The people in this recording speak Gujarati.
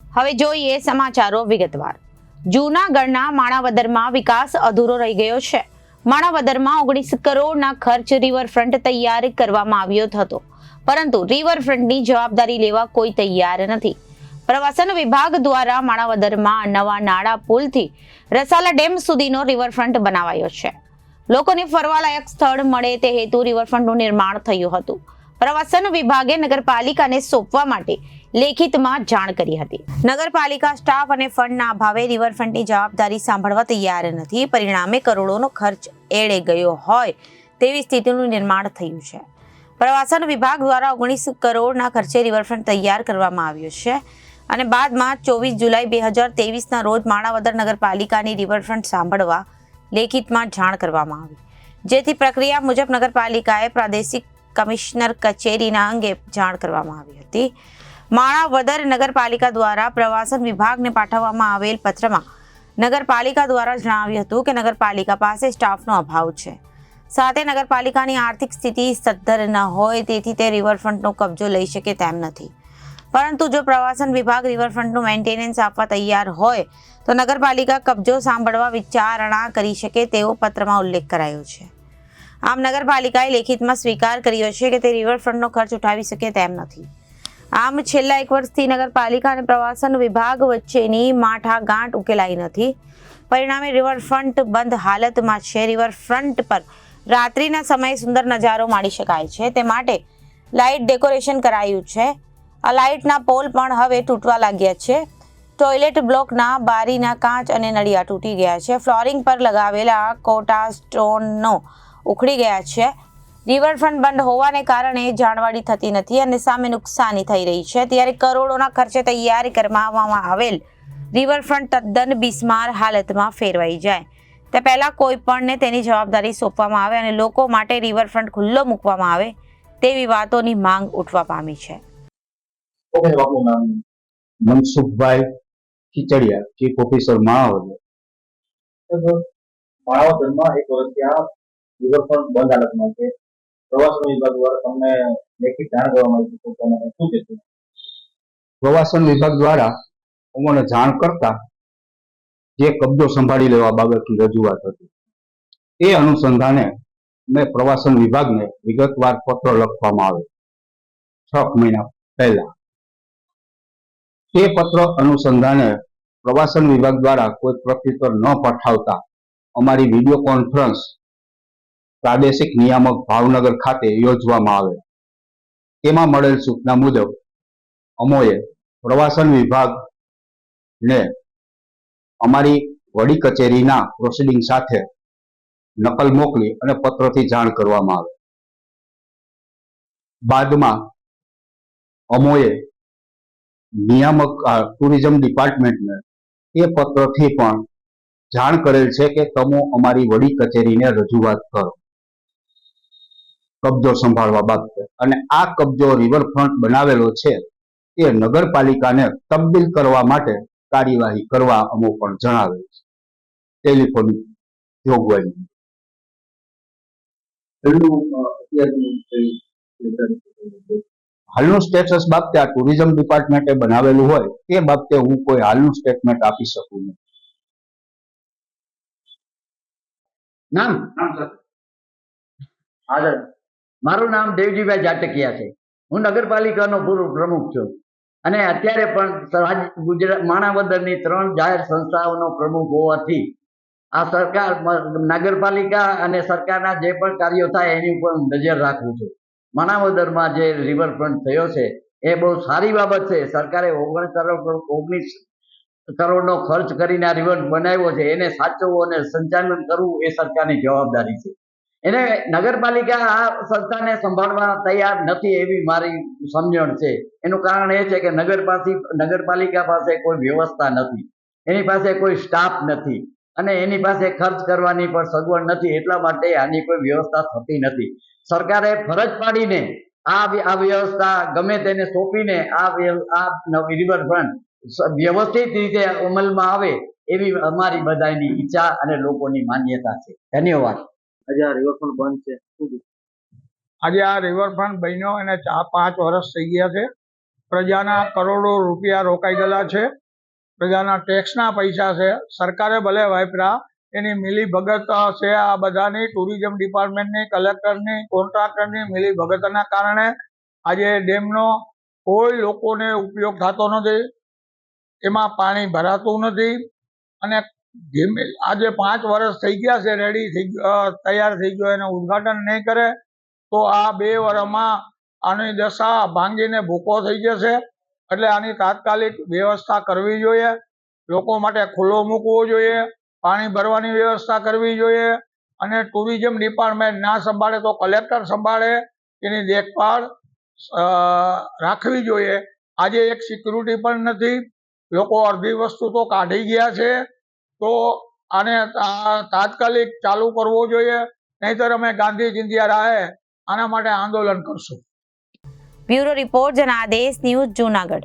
હવે જોઈએ સમાચારો વિગતવાર। જૂનાગઢના માણાવદરમાં વિકાસ અધૂરો રહી ગયો છે। માણાવદરમાં 19 કરોડના ખર્ચ રિવરફ્રન્ટ તૈયાર કરવામાં આવ્યો હતો, પરંતુ રિવરફ્રન્ટની જવાબદારી લેવા કોઈ તૈયાર નથી। પ્રવાસન વિભાગ દ્વારા માણાવદરમાં નવા નાળા પુલથી રસાલા ડેમ સુધીનો રિવરફ્રન્ટ બનાવાયો છે। લોકોને ફરવાલાયક સ્થળ મળે તે હેતુ રિવરફ્રન્ટનું નિર્માણ થયું હતું। પ્રવાસન વિભાગે નગરપાલિકાને સોંપવા માટે લેખિતમાં જાણ કરી હતી। નગરપાલિકા સ્ટાફ અને ફંડના અભાવે રિવરફ્રન્ટની જવાબદારી સાંભળવા તૈયાર નથી। પરિણામે કરોડોનો ખર્ચ એળે ગયો હોય તેવી સ્થિતિનું નિર્માણ થયું છે। પ્રવાસન વિભાગ દ્વારા 19 કરોડના ખર્ચે રિવરફ્રન્ટ તૈયાર કરવામાં આવ્યો છે અને બાદમાં 24 જુલાઈ 2023ના રોજ માણાવદર નગરપાલિકાની રિવરફ્રન્ટ સાંભળવા લેખિતમાં જાણ કરવામાં આવી, જેથી પ્રક્રિયા મુજબ નગરપાલિકાએ પ્રાદેશિક કમિશનર કચેરીના અંગે જાણ કરવામાં આવી હતી। માણાવદર નગરપાલિકા દ્વારા પ્રવાસન વિભાગને પાઠવવામાં આવેલ પત્રમાં નગરપાલિકા દ્વારા જણાવ્યું હતું કે નગરપાલિકા પાસે સ્ટાફનો અભાવ છે, સાથે નગરપાલિકાની આર્થિક સ્થિતિ સદ્ધર ન હોય તેથી તે રિવરફ્રન્ટનો કબજો લઈ શકે તેમ નથી, પરંતુ જો પ્રવાસન વિભાગ રિવરફ્રન્ટનું મેન્ટેનન્સ આપવા તૈયાર હોય તો નગરપાલિકા કબજો સાંભળવા વિચારણા કરી શકે તેવો પત્રમાં ઉલ્લેખ કરાયો છે। આમ નગરપાલિકાએ લેખિતમાં સ્વીકાર કર્યો છે કે તે રિવરફ્રન્ટનો ખર્ચ ઉઠાવી શકે તેમ નથી। આમ છેલ્લા 1 વર્ષથી નગરપાલિકા અને પ્રવાસન વિભાગ વચ્ચેની માઠાગાંઠ ઉકેલાઈ નથી। પરિણામે રિવરફ્રન્ટ બંધ હાલતમાં છે। રિવરફ્રન્ટ પર રાત્રિના સમયે સુંદર નજારો માણી શકાય છે, તે માટે લાઇટ ડેકોરેશન કરાયું છે। આ લાઇટના પોલ પણ હવે તૂટવા લાગ્યા છે। ટોયલેટ બ્લોકના બારીના કાચ અને નળિયા તૂટી ગયા છે। ફ્લોરિંગ પર લગાવેલા કોટા સ્ટોનનો ઉખડી ગયા છે। રિવરફ્રન્ટ બંધ હોવાને કારણે જાણવાળી થતી નથી અને સામે નુકસાની થઈ રહી છે, ત્યારે કરોડોના ખર્ચે તૈયાર કરવામાં આવેલ રિવરફ્રન્ટ તદ્દન બિસ્માર હાલતમાં ફેરવાઈ જાય તે પહેલા કોઈ પણને તેની જવાબદારી સોંપવામાં આવે અને લોકો માટે રિવરફ્રન્ટ ખુલ્લો મૂકવામાં આવે તેવી વાતોની માંગ ઉઠવા પામી છે। Mansukhbhai Khichadiya, chief officer Manavadar. માણાવદરમાં 1 વર્ષથી આ રિવરફ્રન્ટ બંધ હાલતમાં છે। પ્રવાસન વિભાગ દ્વારા તમને લેખિત જાણ કરવામાં આવી છે, તમે શું કહેશો? પ્રવાસન વિભાગ દ્વારા અમને જાણ કરતા જે કબજો સંભાળી લેવા બાબતની રજૂઆત હતી, એ અનુસંધાને મેં પ્રવાસન વિભાગને વિગતવાર પત્ર લખવામાં આવે 6 મહિના પહેલા। તે પત્ર અનુસંધાને પ્રવાસન વિભાગ દ્વારા કોઈ પ્રત્યુત્તર ન પઠાવતા અમારી વિડીયો કોન્ફરન્સ પ્રાદેશિક નિયામક ભાવનગર ખાતે યોજવામાં આવે। તેમાં મળેલ સૂચના મુજબ અમોએ પ્રવાસન વિભાગને અમારી વડી કચેરીના પ્રોસિડિંગ સાથે નકલ મોકલી અને પત્રથી જાણ કરવામાં આવે। બાદમાં અમોએ નિયામક ટુરિઝમ ડિપાર્ટમેન્ટને એ પત્રથી પણ જાણ કરેલ છે કે તમે અમારી વડી કચેરીને રજૂઆત કરો કબજો સંભાળવા બાબતે, અને આ કબજો રિવરફ્રન્ટ બનાવેલો છે તે નગરપાલિકાને તબદીલ કરવા માટે કાર્યવાહી કરવા અમો પણ જણાવેલ છે ટેલિફોનિક જોગવાઈ। હાલનું સ્ટેટસ બાબતે આ ટુરિઝમ ડિપાર્ટમેન્ટે બનાવેલું હોય તે બાબતે હું કોઈ હાલનું સ્ટેટમેન્ટ આપી શકું નહીં। નામ મારું નામ દેવજીભાઈ જાટકિયા છે। હું નગરપાલિકાનો પૂર્વ પ્રમુખ છું અને અત્યારે પણ ગુજરાત માણાવદરની 3 જાહેર સંસ્થાઓનો પ્રમુખ હોવાથી આ સરકાર નગરપાલિકા અને સરકારના જે પણ કાર્યો થાય એની ઉપર નજર રાખું છું। માણાવદરમાં જે રિવરફ્રન્ટ થયો છે એ બહુ સારી બાબત છે। સરકારે 19 કરોડનો ખર્ચ કરીને આ રિવર બનાવ્યો છે, એને સાચવવું અને સંચાલન કરવું એ સરકારની જવાબદારી છે। એને નગરપાલિકા આ સંસ્થાને સંભાળવા તૈયાર નથી એવી મારી સમજણ છે। એનું કારણ એ છે કે નગરપાલિકા પાસે કોઈ વ્યવસ્થા નથી, એની પાસે કોઈ સ્ટાફ નથી અને એની પાસે ખર્ચ કરવાની પણ સગવડ નથી, એટલા માટે આની કોઈ વ્યવસ્થા થતી નથી। સરકારે ફરજ પાડીને આ વ્યવસ્થા ગમે તેને સોંપીને આ રિવરફ્રન્ટ વ્યવસ્થિત રીતે અમલમાં આવે એવી અમારી બધાની ઈચ્છા અને લોકોની માન્યતા છે। ધન્યવાદ। આજે આ રિવરફ્રન્ટ બંધ છે, શું? આજે આ રિવરફ્રન્ટ બન્યો અને 4-5 વર્ષ થઈ ગયા છે પ્રજાના કરોડો રૂપિયા રોકાઈ ગયેલા છે, પ્રજાના ટેક્સના પૈસા છે. સરકારે ભલે વાપર્યા, એની મિલીભગત છે આ બધાની, ટુરિઝમ ડિપાર્ટમેન્ટની, કલેક્ટરની, કોન્ટ્રાક્ટરની મિલીભગતના કારણે આજે ડેમનો કોઈ લોકોને ઉપયોગ થતો નથી, એમાં પાણી ભરાતું નથી. અને આજે 5 વર્ષ થઈ ગયા છે, તૈયાર થઈ ગયો, એને ઉદ્ઘાટન નહીં કરે તો આ 2 વર્ષમાં આની દશા ભાંગીને ભૂકો થઈ જશે. એટલે આની તાત્કાલિક વ્યવસ્થા કરવી જોઈએ, લોકો માટે ખુલ્લો મૂકવો જોઈએ, પાણી ભરવાની વ્યવસ્થા કરવી જોઈએ. અને ટુરિઝમ ડિપાર્ટમેન્ટ ના સંભાળે તો કલેક્ટર સંભાળે, એની દેખભાળ રાખવી જોઈએ. આજે એક સિક્યુરિટી પણ નથી, લોકો અડધી વસ્તુ તો કાઢી ગયા છે. તો આને તાત્કાલિક ચાલુ કરવો જોઈએ, નહીંતર અમે ગાંધી ચિંધ્યા રાહે આના માટે આંદોલન કરશું. Bureau report Janadesh news, Junagadh.